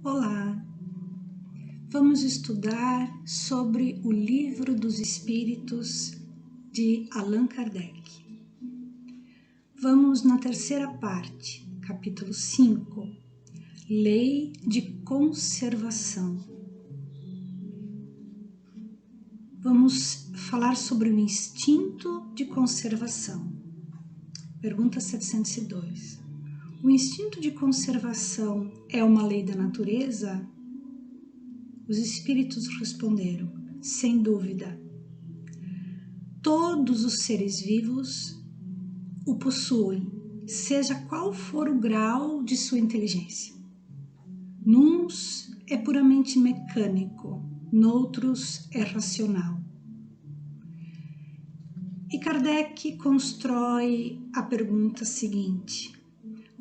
Olá! Vamos estudar sobre o Livro dos Espíritos de Allan Kardec. Vamos na terceira parte, capítulo 5, Lei de Conservação. Vamos falar sobre o instinto de conservação. Pergunta 702. O instinto de conservação é uma lei da natureza? Os espíritos responderam, sem dúvida. Todos os seres vivos o possuem, seja qual for o grau de sua inteligência. Nuns é puramente mecânico, noutros é racional. E Kardec constrói a pergunta seguinte: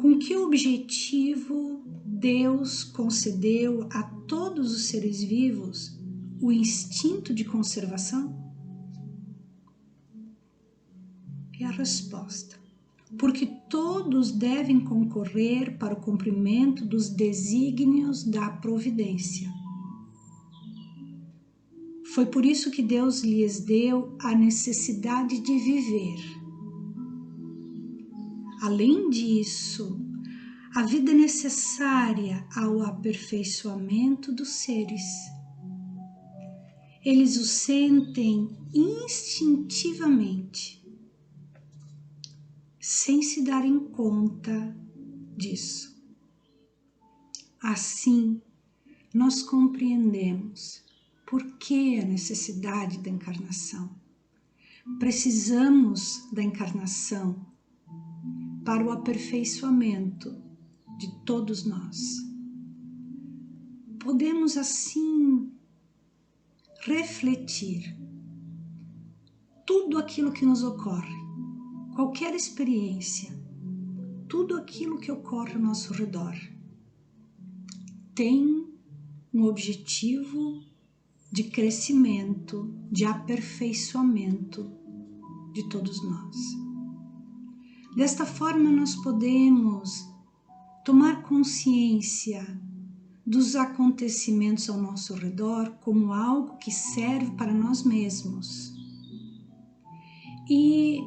com que objetivo Deus concedeu a todos os seres vivos o instinto de conservação? E a resposta: porque todos devem concorrer para o cumprimento dos desígnios da providência. Foi por isso que Deus lhes deu a necessidade de viver. Além disso, a vida necessária ao aperfeiçoamento dos seres. Eles o sentem instintivamente, sem se darem conta disso. Assim, nós compreendemos por que a necessidade da encarnação. Precisamos da encarnação para o aperfeiçoamento de todos nós. Podemos assim refletir tudo aquilo que nos ocorre, qualquer experiência, tudo aquilo que ocorre ao nosso redor tem um objetivo de crescimento, de aperfeiçoamento de todos nós. Desta forma, nós podemos tomar consciência dos acontecimentos ao nosso redor como algo que serve para nós mesmos. E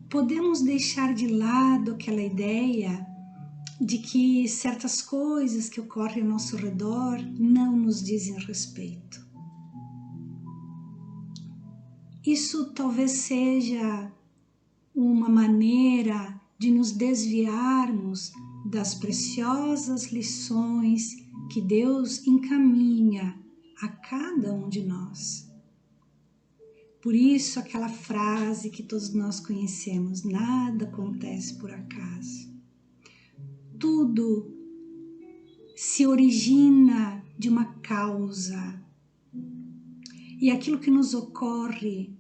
podemos deixar de lado aquela ideia de que certas coisas que ocorrem ao nosso redor não nos dizem respeito. Isso talvez seja uma maneira de nos desviarmos das preciosas lições que Deus encaminha a cada um de nós. Por isso, aquela frase que todos nós conhecemos: nada acontece por acaso. Tudo se origina de uma causa. E aquilo que nos ocorre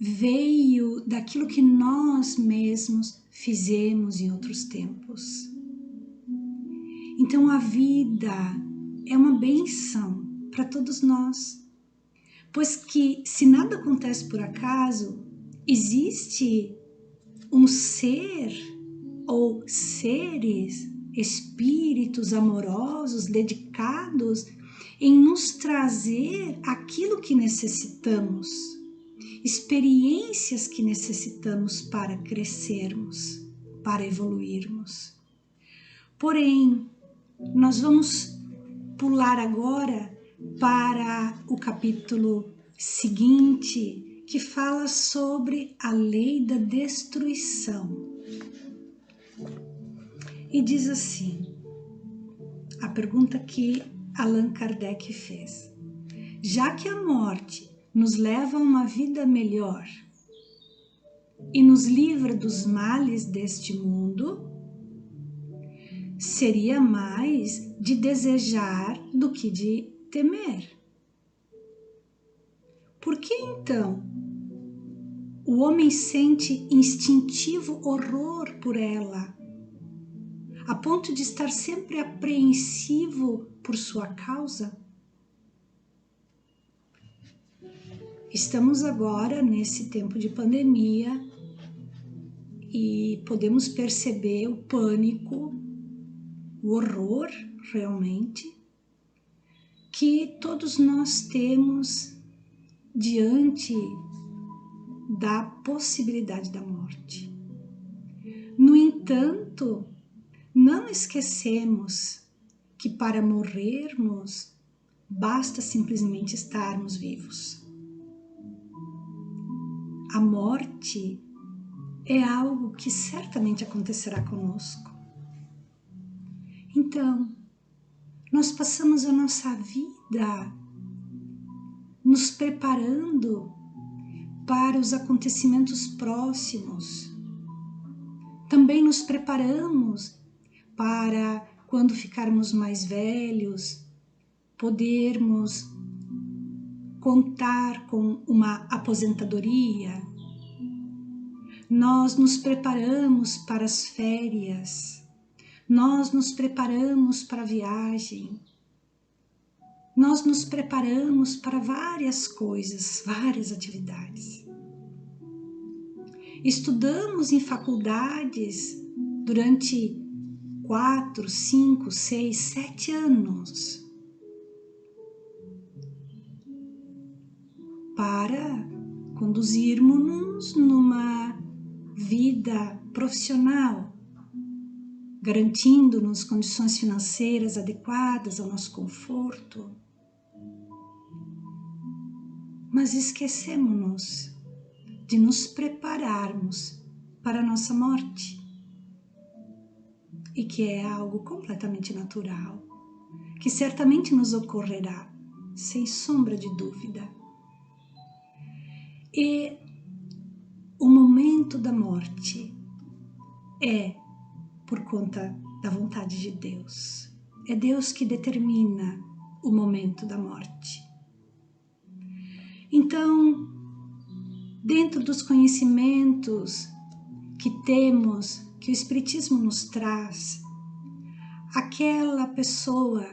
veio daquilo que nós mesmos fizemos em outros tempos. Então a vida é uma bênção para todos nós, pois que se nada acontece por acaso, existe um ser ou seres, espíritos amorosos, dedicados em nos trazer aquilo que necessitamos, experiências que necessitamos para crescermos, para evoluirmos. Porém, nós vamos pular agora para o capítulo seguinte, que fala sobre a lei da destruição. E diz assim, a pergunta que Allan Kardec fez: já que a morte nos leva a uma vida melhor e nos livra dos males deste mundo, seria mais de desejar do que de temer. Por que então o homem sente instintivo horror por ela, a ponto de estar sempre apreensivo por sua causa? Estamos agora nesse tempo de pandemia e podemos perceber o pânico o horror realmente que todos nós temos diante da possibilidade da morte. No entanto, não esquecemos que para morrermos basta simplesmente estarmos vivos. A morte é algo que certamente acontecerá conosco. Então, nós passamos a nossa vida nos preparando para os acontecimentos próximos. Também nos preparamos para, quando ficarmos mais velhos, podermos contar com uma aposentadoria. Nós nos preparamos para as férias, nós nos preparamos para a viagem, nós nos preparamos para várias coisas, várias atividades. Estudamos em faculdades durante 4, 5, 6, 7 anos para conduzirmos-nos numa vida profissional, garantindo-nos condições financeiras adequadas ao nosso conforto. Mas esquecemos-nos de nos prepararmos para a nossa morte, e que é algo completamente natural, que certamente nos ocorrerá, sem sombra de dúvida. E o momento da morte é por conta da vontade de Deus. É Deus que determina o momento da morte. Então, dentro dos conhecimentos que temos, que o Espiritismo nos traz, aquela pessoa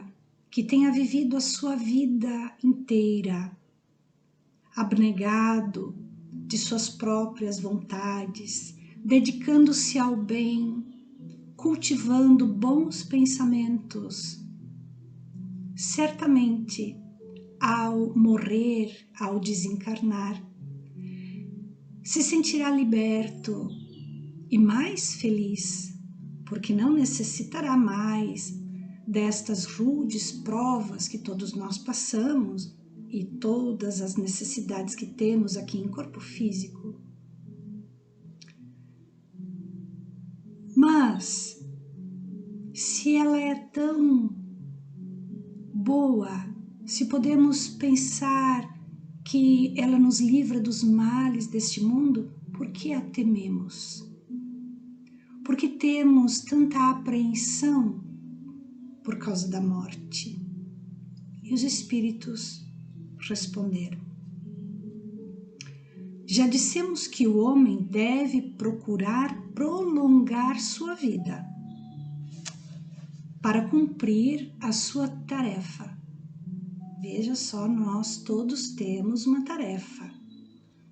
que tenha vivido a sua vida inteira abnegado de suas próprias vontades, dedicando-se ao bem, cultivando bons pensamentos, certamente, ao morrer, ao desencarnar, se sentirá liberto e mais feliz, porque não necessitará mais destas rudes provas que todos nós passamos e todas as necessidades que temos aqui em corpo físico. Mas, se ela é tão boa, se podemos pensar que ela nos livra dos males deste mundo, por que a tememos? Por que temos tanta apreensão por causa da morte? E os espíritos responderam: já dissemos que o homem deve procurar prolongar sua vida para cumprir a sua tarefa. Veja só, nós todos temos uma tarefa.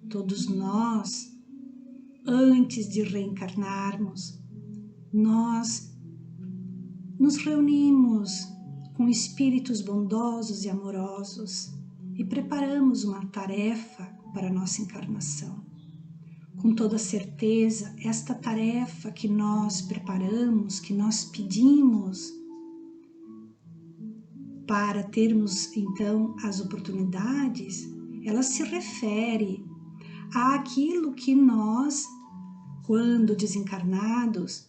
Todos nós, antes de reencarnarmos, nós nos reunimos com espíritos bondosos e amorosos e preparamos uma tarefa para a nossa encarnação. Com toda certeza, esta tarefa que nós preparamos, que nós pedimos para termos então as oportunidades, ela se refere àquilo que nós, quando desencarnados,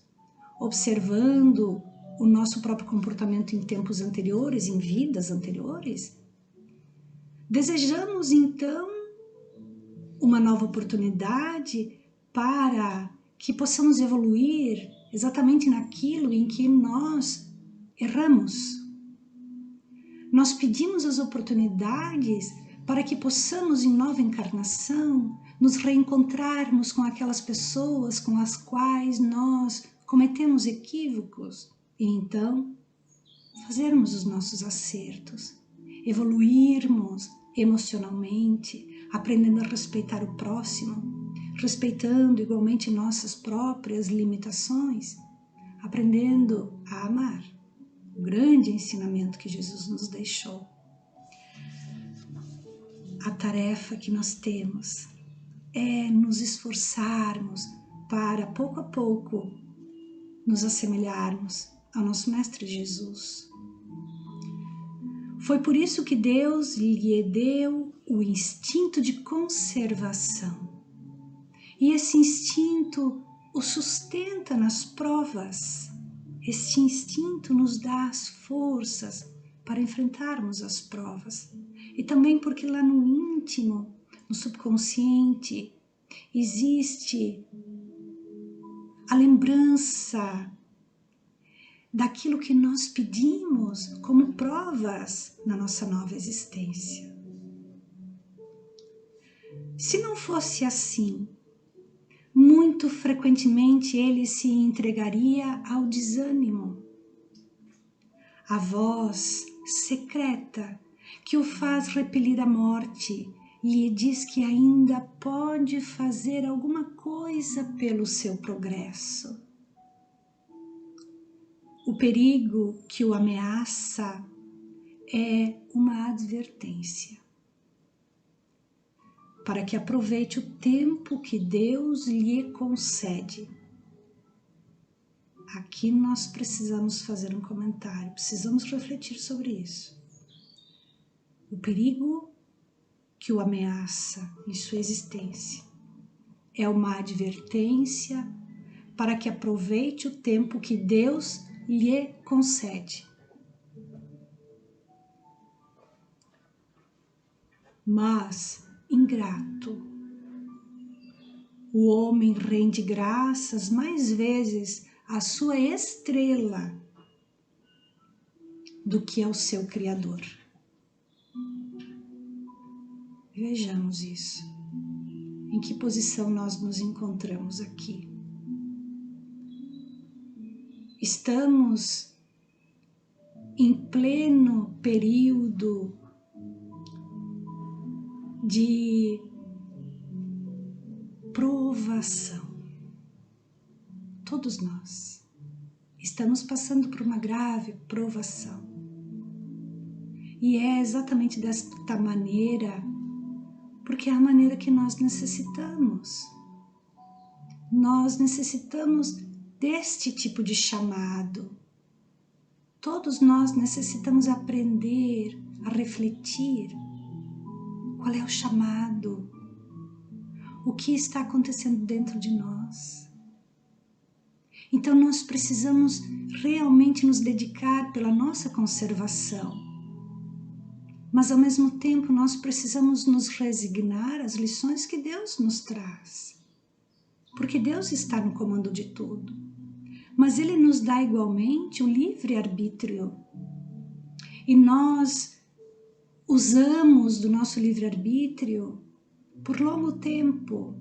observando o nosso próprio comportamento em tempos anteriores, em vidas anteriores, desejamos então uma nova oportunidade para que possamos evoluir exatamente naquilo em que nós erramos. Nós pedimos as oportunidades para que possamos, em nova encarnação, nos reencontrarmos com aquelas pessoas com as quais nós cometemos equívocos e então fazermos os nossos acertos, evoluirmos emocionalmente, aprendendo a respeitar o próximo, respeitando igualmente nossas próprias limitações, aprendendo a amar. o grande ensinamento que Jesus nos deixou. A tarefa que nós temos é nos esforçarmos para, pouco a pouco, nos assemelharmos ao nosso Mestre Jesus. Foi por isso que Deus lhe deu o instinto de conservação. E esse instinto o sustenta nas provas. Este instinto nos dá as forças para enfrentarmos as provas. E também porque lá no íntimo, no subconsciente, existe a lembrança daquilo que nós pedimos como provas na nossa nova existência. Se não fosse assim, muito frequentemente ele se entregaria ao desânimo. A voz secreta que o faz repelir a morte lhe diz que ainda pode fazer alguma coisa pelo seu progresso. O perigo que o ameaça é uma advertência, para que aproveite o tempo que Deus lhe concede. Aqui nós precisamos fazer um comentário, precisamos refletir sobre isso. O perigo que o ameaça em sua existência é uma advertência para que aproveite o tempo que Deus lhe concede. Mas, ingrato, o homem rende graças mais vezes à sua estrela do que ao seu Criador. Vejamos isso. Em que posição nós nos encontramos aqui? Estamos em pleno período de provação. Todos nós estamos passando por uma grave provação. E é exatamente desta maneira, porque é a maneira que nós necessitamos. Nós necessitamos deste tipo de chamado. Todos nós necessitamos aprender a refletir. Qual é o chamado? O que está acontecendo dentro de nós? Então nós precisamos realmente nos dedicar pela nossa conservação. Mas ao mesmo tempo nós precisamos nos resignar às lições que Deus nos traz. Porque Deus está no comando de tudo. Mas Ele nos dá igualmente o livre-arbítrio. E nós usamos do nosso livre-arbítrio por longo tempo,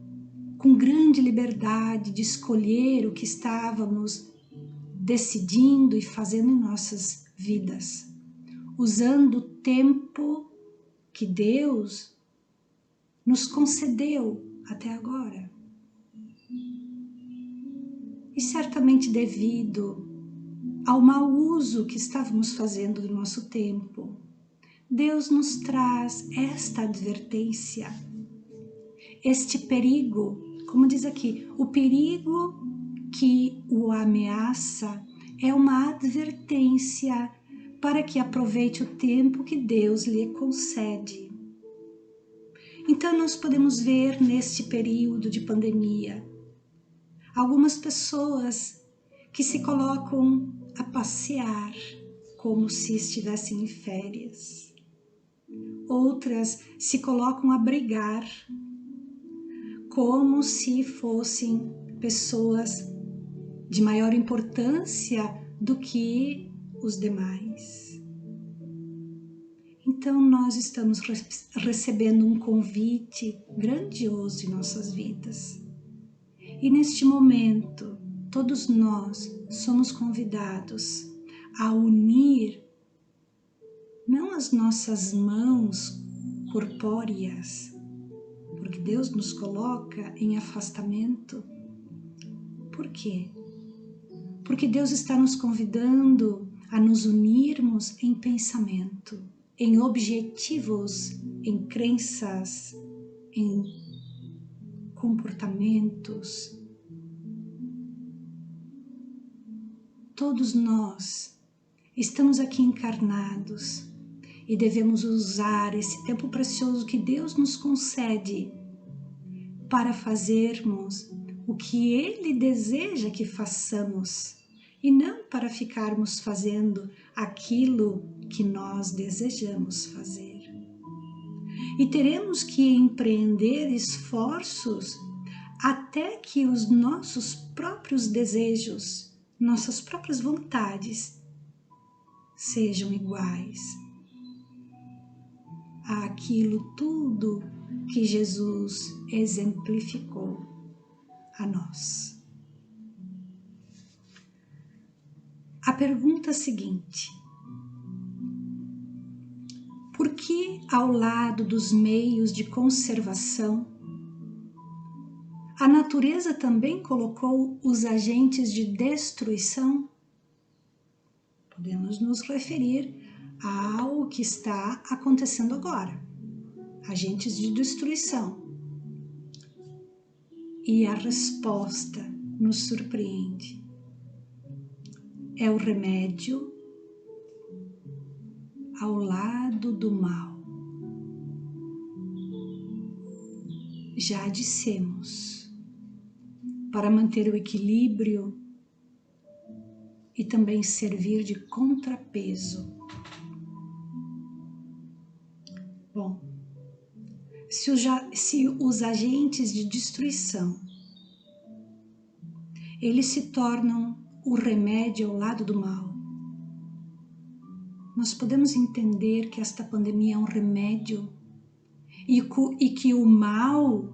com grande liberdade de escolher o que estávamos decidindo e fazendo em nossas vidas, usando o tempo que Deus nos concedeu até agora. E certamente devido ao mau uso que estávamos fazendo do nosso tempo, Deus nos traz esta advertência, este perigo, como diz aqui, o perigo que o ameaça é uma advertência para que aproveite o tempo que Deus lhe concede. Então nós podemos ver neste período de pandemia algumas pessoas que se colocam a passear como se estivessem em férias. Outras se colocam a brigar como se fossem pessoas de maior importância do que os demais. Então nós estamos recebendo um convite grandioso em nossas vidas. E neste momento, todos nós somos convidados a unir não as nossas mãos corpóreas, porque Deus nos coloca em afastamento. Por quê? Porque Deus está nos convidando a nos unirmos em pensamento, em objetivos, em crenças, em comportamentos. Todos nós estamos aqui encarnados e devemos usar esse tempo precioso que Deus nos concede para fazermos o que Ele deseja que façamos e não para ficarmos fazendo aquilo que nós desejamos fazer. E teremos que empreender esforços até que os nossos próprios desejos, nossas próprias vontades sejam iguais àquilo tudo que Jesus exemplificou a nós. A pergunta seguinte: por que ao lado dos meios de conservação, a natureza também colocou os agentes de destruição? Podemos nos referir ao que está acontecendo agora, agentes de destruição. E a resposta nos surpreende. É o remédio ao lado do mal. Já dissemos, para manter o equilíbrio e também servir de contrapeso. Bom, se os agentes de destruição, eles se tornam o remédio ao lado do mal, nós podemos entender que esta pandemia é um remédio e que o mal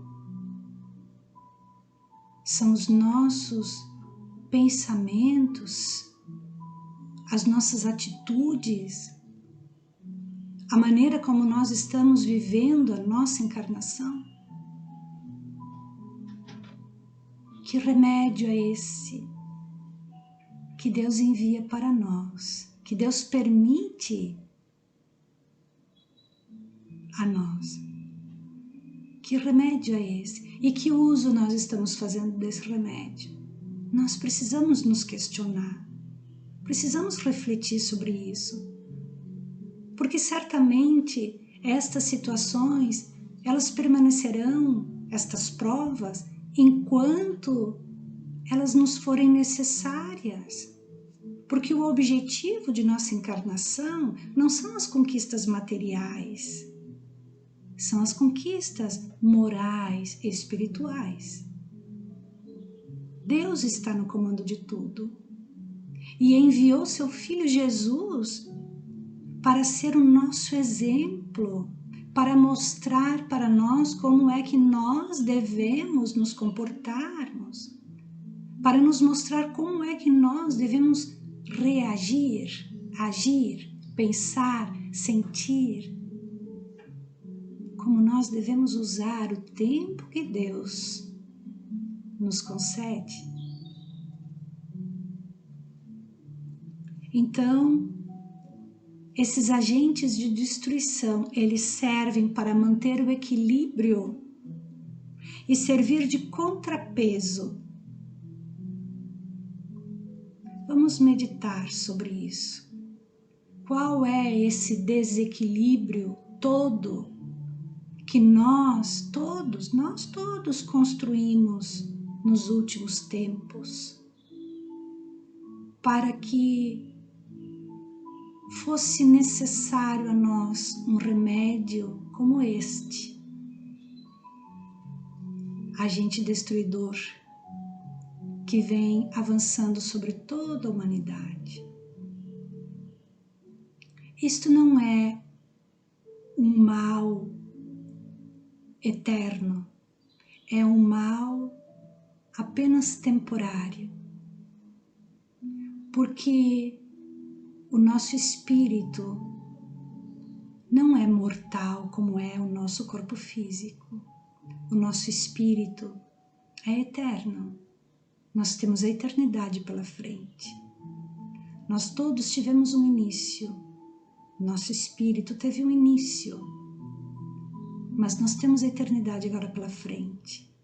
são os nossos pensamentos, as nossas atitudes, a maneira como nós estamos vivendo a nossa encarnação. Que remédio é esse que Deus envia para nós, que Deus permite a nós? Que remédio é esse? E que uso nós estamos fazendo desse remédio? Nós precisamos nos questionar, precisamos refletir sobre isso, porque certamente estas situações, elas permanecerão, estas provas, enquanto elas nos forem necessárias. Porque o objetivo de nossa encarnação não são as conquistas materiais, são as conquistas morais e espirituais. Deus está no comando de tudo e enviou seu Filho Jesus para ser o nosso exemplo, para mostrar para nós como é que nós devemos nos comportarmos, para nos mostrar como é que nós devemos reagir, agir, pensar, sentir, como nós devemos usar o tempo que Deus nos concede. Então, esses agentes de destruição, eles servem para manter o equilíbrio e servir de contrapeso. Vamos meditar sobre isso. Qual é esse desequilíbrio todo que nós todos construímos nos últimos tempos para que fosse necessário a nós um remédio como este, agente destruidor que vem avançando sobre toda a humanidade. Isto não é um mal eterno, é um mal apenas temporário, porque o nosso espírito não é mortal como é o nosso corpo físico. O nosso espírito é eterno. Nós temos a eternidade pela frente. Nós todos tivemos um início. Nosso espírito teve um início. Mas nós temos a eternidade agora pela frente.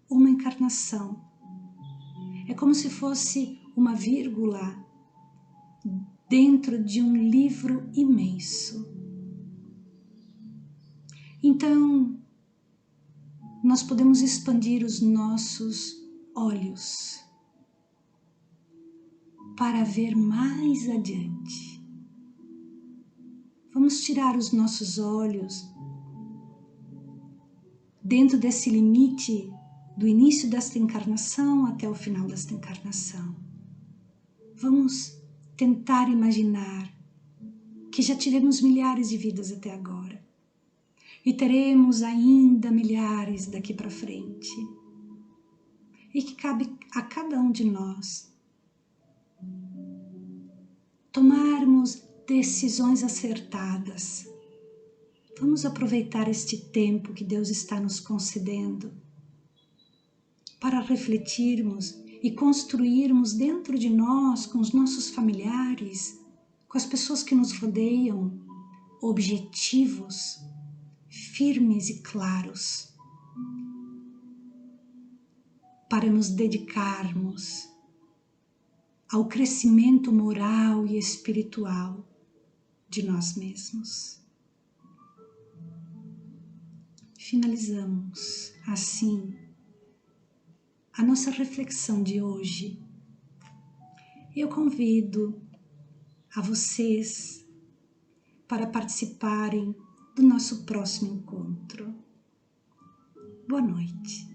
Uma encarnação. É como se fosse uma vírgula dentro de um livro imenso. Então, nós podemos expandir os nossos olhos para ver mais adiante. Vamos tirar os nossos olhos dentro desse limite do início desta encarnação até o final desta encarnação. Vamos tentar imaginar que já tivemos milhares de vidas até agora e teremos ainda milhares daqui para frente, e que cabe a cada um de nós tomarmos decisões acertadas. Vamos aproveitar este tempo que Deus está nos concedendo para refletirmos e construirmos dentro de nós, com os nossos familiares, com as pessoas que nos rodeiam, objetivos firmes e claros para nos dedicarmos ao crescimento moral e espiritual de nós mesmos. Finalizamos assim a nossa reflexão de hoje. Eu convido a vocês para participarem do nosso próximo encontro. Boa noite.